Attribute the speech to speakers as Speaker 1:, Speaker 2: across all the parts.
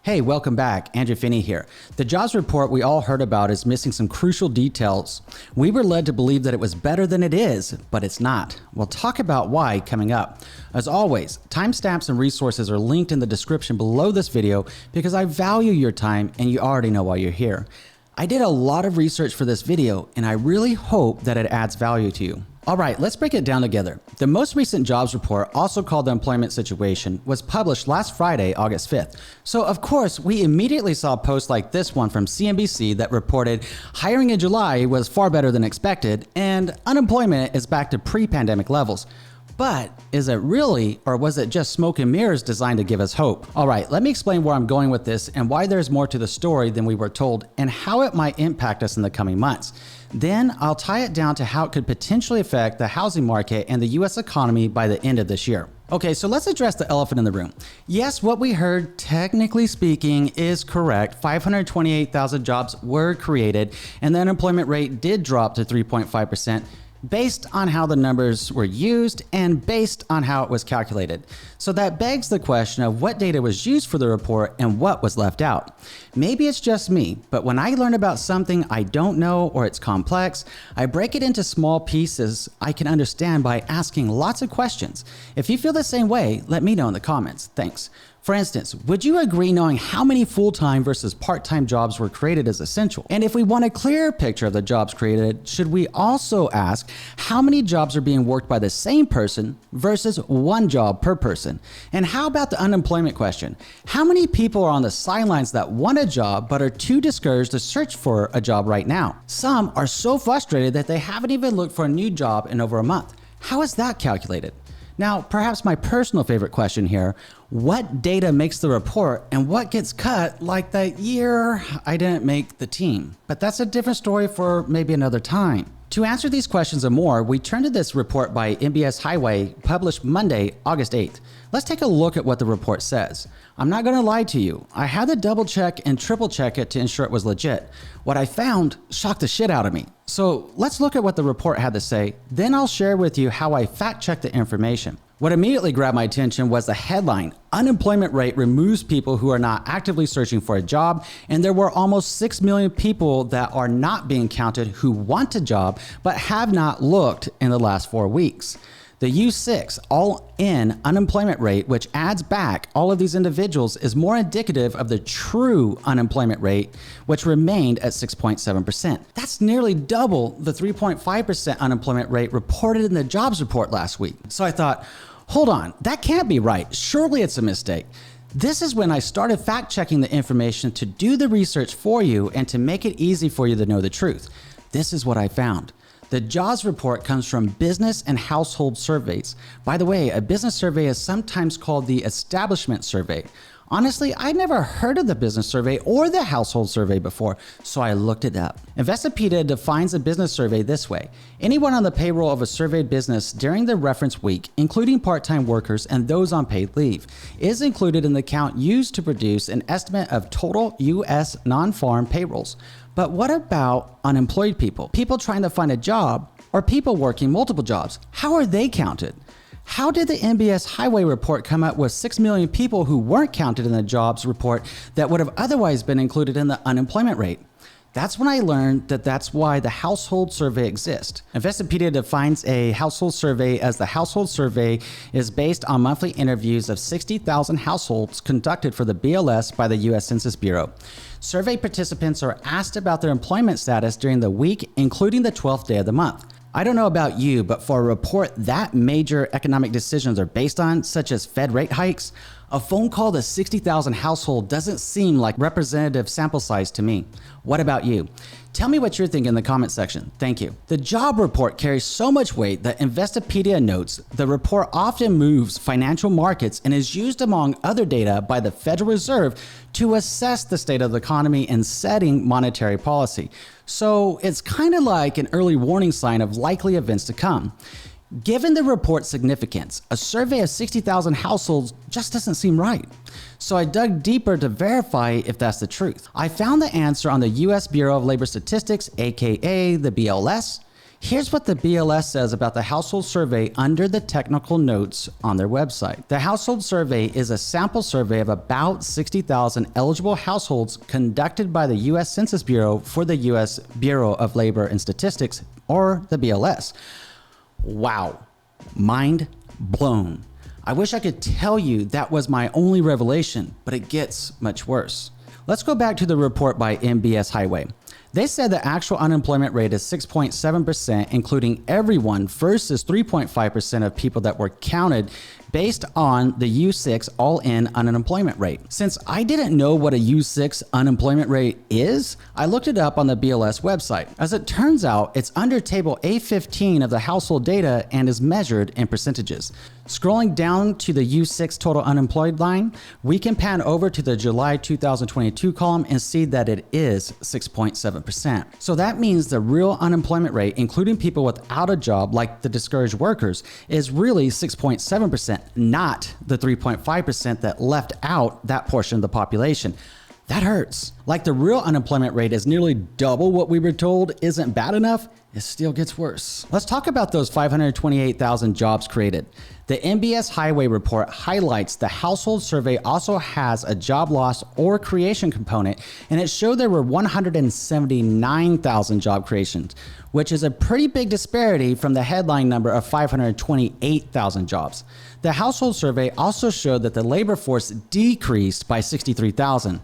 Speaker 1: Hey, welcome back. Andrew Finney here. The jobs report we all heard about is missing some crucial details. We were led to believe that it was better than it is, but it's not. We'll talk about why coming up. As always, timestamps and resources are linked in the description below this video because I value your time and you already know why you're here. I did a lot of research for this video and I really hope that it adds value to you. All right, let's break it down together. The most recent jobs report, also called the employment situation, was published last Friday, August 5th. So of course, we immediately saw posts like this one from CNBC that reported hiring in July was far better than expected and unemployment is back to pre-pandemic levels. But is it really, or was it just smoke and mirrors designed to give us hope? All right, let me explain where I'm going with this and why there's more to the story than we were told and how it might impact us in the coming months. Then I'll tie it down to how it could potentially affect the housing market and the US economy by the end of this year. Okay, so let's address the elephant in the room. Yes, what we heard, technically speaking, is correct. 528,000 jobs were created and the unemployment rate did drop to 3.5%. Based on how the numbers were used and based on how it was calculated. So that begs the question of what data was used for the report and what was left out. Maybe it's just me, but when I learn about something I don't know or it's complex, I break it into small pieces I can understand by asking lots of questions. If you feel the same way, let me know in the comments. Thanks. For instance, would you agree knowing how many full-time versus part-time jobs were created is essential? And if we want a clearer picture of the jobs created, should we also ask how many jobs are being worked by the same person versus one job per person? And how about the unemployment question? How many people are on the sidelines that want a job but are too discouraged to search for a job right now? Some are so frustrated that they haven't even looked for a new job in over a month. How is that calculated? Now, perhaps my personal favorite question here, what data makes the report and what gets cut like that year I didn't make the team? But that's a different story for maybe another time. To answer these questions and more, we turn to this report by MBS Highway published Monday, August 8th. Let's take a look at what the report says. I'm not going to lie to you. I had to double check and triple check it to ensure it was legit. What I found shocked the shit out of me. So let's look at what the report had to say. Then I'll share with you how I fact checked the information. What immediately grabbed my attention was the headline, unemployment rate removes people who are not actively searching for a job, and there were almost 6 million people that are not being counted who want a job but have not looked in the last 4 weeks. The U6 all-in unemployment rate, which adds back all of these individuals, is more indicative of the true unemployment rate, which remained at 6.7%. That's nearly double the 3.5% unemployment rate reported in the jobs report last week. So I thought, hold on, that can't be right. Surely it's a mistake. This is when I started fact-checking the information to do the research for you and to make it easy for you to know the truth. This is what I found. The jobs report comes from business and household surveys. By the way, a business survey is sometimes called the establishment survey. Honestly, I'd never heard of the business survey or the household survey before, so I looked it up. Investopedia defines a business survey this way. Anyone on the payroll of a surveyed business during the reference week, including part-time workers and those on paid leave, is included in the count used to produce an estimate of total U.S. non-farm payrolls. But what about unemployed people? People trying to find a job or people working multiple jobs? How are they counted? How did the MBS Highway Report come up with 6 million people who weren't counted in the jobs report that would have otherwise been included in the unemployment rate? That's when I learned that that's why the household survey exists. Investopedia defines a household survey as the household survey is based on monthly interviews of 60,000 households conducted for the BLS by the U.S. Census Bureau. Survey participants are asked about their employment status during the week, including the 12th day of the month. I don't know about you, but for a report that major economic decisions are based on, such as Fed rate hikes, a phone call to 60,000 households doesn't seem like representative sample size to me. What about you? Tell me what you're thinking in the comment section. Thank you. The job report carries so much weight that Investopedia notes the report often moves financial markets and is used among other data by the Federal Reserve to assess the state of the economy and setting monetary policy. So it's kind of like an early warning sign of likely events to come. Given the report's significance, a survey of 60,000 households just doesn't seem right. So I dug deeper to verify if that's the truth. I found the answer on the U.S. Bureau of Labor Statistics, aka the BLS. Here's what the BLS says about the household survey under the technical notes on their website. The household survey is a sample survey of about 60,000 eligible households conducted by the U.S. Census Bureau for the U.S. Bureau of Labor and Statistics, or the BLS. Wow, mind blown. I wish I could tell you that was my only revelation, but it gets much worse. Let's go back to the report by MBS Highway. They said the actual unemployment rate is 6.7%, including everyone, versus 3.5% of people that were counted based on the U6 all-in unemployment rate. Since I didn't know what a U6 unemployment rate is, I looked it up on the BLS website. As it turns out, it's under table A15 of the household data and is measured in percentages. Scrolling down to the U6 total unemployed line, we can pan over to the July 2022 column and see that it is 6.7%. So that means the real unemployment rate, including people without a job like the discouraged workers, is really 6.7%, not the 3.5% that left out that portion of the population. That hurts. Like the real unemployment rate is nearly double what we were told isn't bad enough, it still gets worse. Let's talk about those 528,000 jobs created. The MBS Highway Report highlights the household survey also has a job loss or creation component, and it showed there were 179,000 job creations, which is a pretty big disparity from the headline number of 528,000 jobs. The household survey also showed that the labor force decreased by 63,000.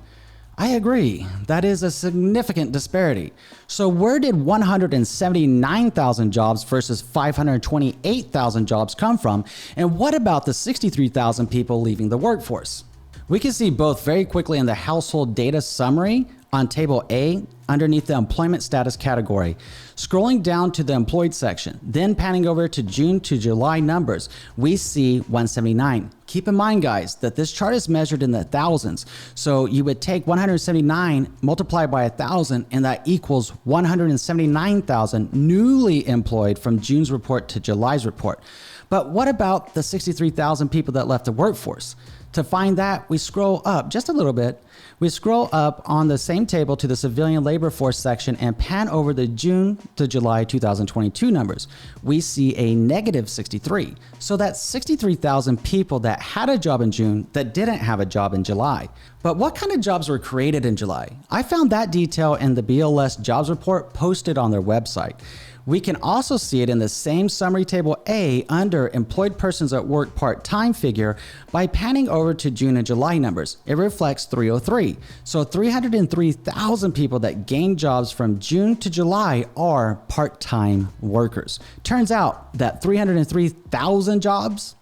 Speaker 1: I agree, that is a significant disparity. So where did 179,000 jobs versus 528,000 jobs come from? And what about the 63,000 people leaving the workforce? We can see both very quickly in the household data summary on table A underneath the employment status category. Scrolling down to the employed section, then panning over to June to July numbers, we see 179. Keep in mind, guys, that this chart is measured in the thousands. So you would take 179 multiplied by 1,000, and that equals 179,000 newly employed from June's report to July's report. But what about the 63,000 people that left the workforce? To find that, we scroll up just a little bit. We scroll up on the same table to the civilian labor force section and pan over the June to July 2022 numbers. We see a negative 63. So that's 63,000 people that had a job in June that didn't have a job in July. But what kind of jobs were created in July? I found that detail in the BLS jobs report posted on their website. We can also see it in the same summary table A under employed persons at work part-time figure by panning over to June and July numbers. It reflects 303. So 303,000 people that gained jobs from June to July are part-time workers. Turns out that 303,000 jobs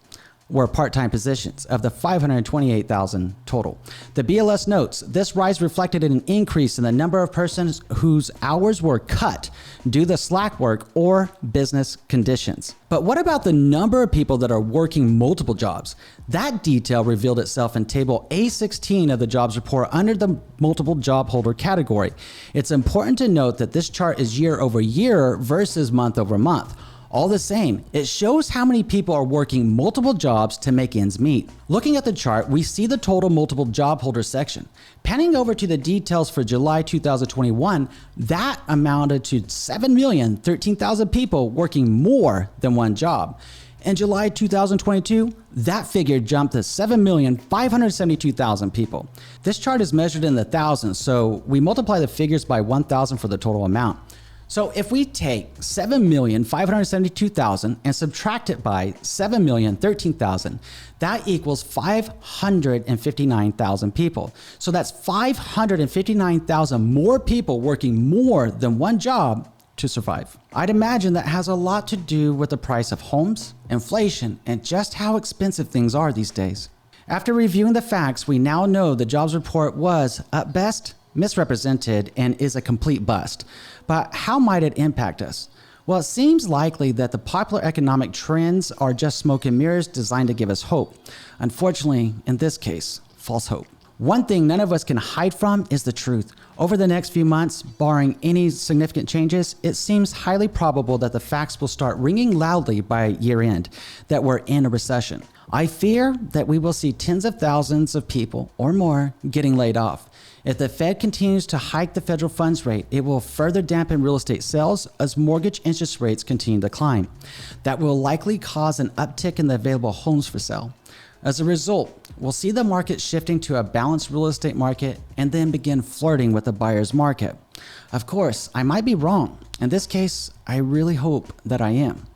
Speaker 1: were part-time positions of the 528,000 total. The BLS notes this rise reflected an increase in the number of persons whose hours were cut due to slack work or business conditions. But what about the number of people that are working multiple jobs? That detail revealed itself in table A16 of the jobs report under the multiple job holder category. It's important to note that this chart is year over year versus month over month. All the same, it shows how many people are working multiple jobs to make ends meet. Looking at the chart, we see the total multiple job holder section. Panning over to the details for July 2021, that amounted to 7,013,000 people working more than one job. In July 2022, that figure jumped to 7,572,000 people. This chart is measured in the thousands, so we multiply the figures by 1,000 for the total amount. So if we take 7,572,000 and subtract it by 7,013,000, that equals 559,000 people. So that's 559,000 more people working more than one job to survive. I'd imagine that has a lot to do with the price of homes, inflation, and just how expensive things are these days. After reviewing the facts, we now know the jobs report was, at best, misrepresented and is a complete bust. But how might it impact us? Well, it seems likely that the popular economic trends are just smoke and mirrors designed to give us hope. Unfortunately, in this case, false hope. One thing none of us can hide from is the truth. Over the next few months, barring any significant changes, it seems highly probable that the facts will start ringing loudly by year end that we're in a recession. I fear that we will see tens of thousands of people or more getting laid off. If the Fed continues to hike the federal funds rate, it will further dampen real estate sales as mortgage interest rates continue to climb. That will likely cause an uptick in the available homes for sale. As a result, we'll see the market shifting to a balanced real estate market and then begin flirting with the buyer's market. Of course, I might be wrong. In this case, I really hope that I am.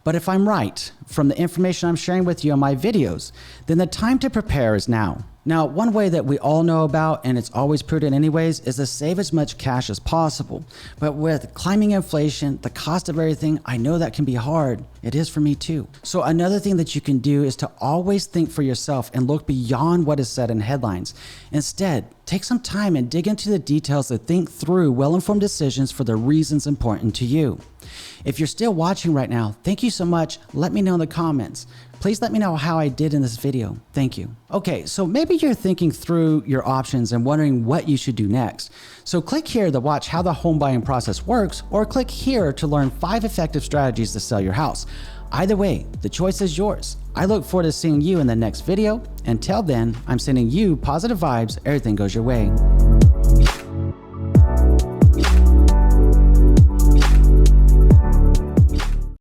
Speaker 1: But if I'm right from the information I'm sharing with you on my videos, then the time to prepare is now. Now, one way that we all know about, and it's always prudent anyways, is to save as much cash as possible. But with climbing inflation, the cost of everything, I know that can be hard. It is for me too. So another thing that you can do is to always think for yourself and look beyond what is said in headlines. Instead, take some time and dig into the details to think through well-informed decisions for the reasons important to you. If you're still watching right now, thank you so much. Let me know in the comments. Please let me know how I did in this video. Thank you. Okay, so maybe you're thinking through your options and wondering what you should do next. So click here to watch how the home buying process works, or click here to learn 5 effective strategies to sell your house. Either way, the choice is yours. I look forward to seeing you in the next video. Until then, I'm sending you positive vibes. Everything goes your way.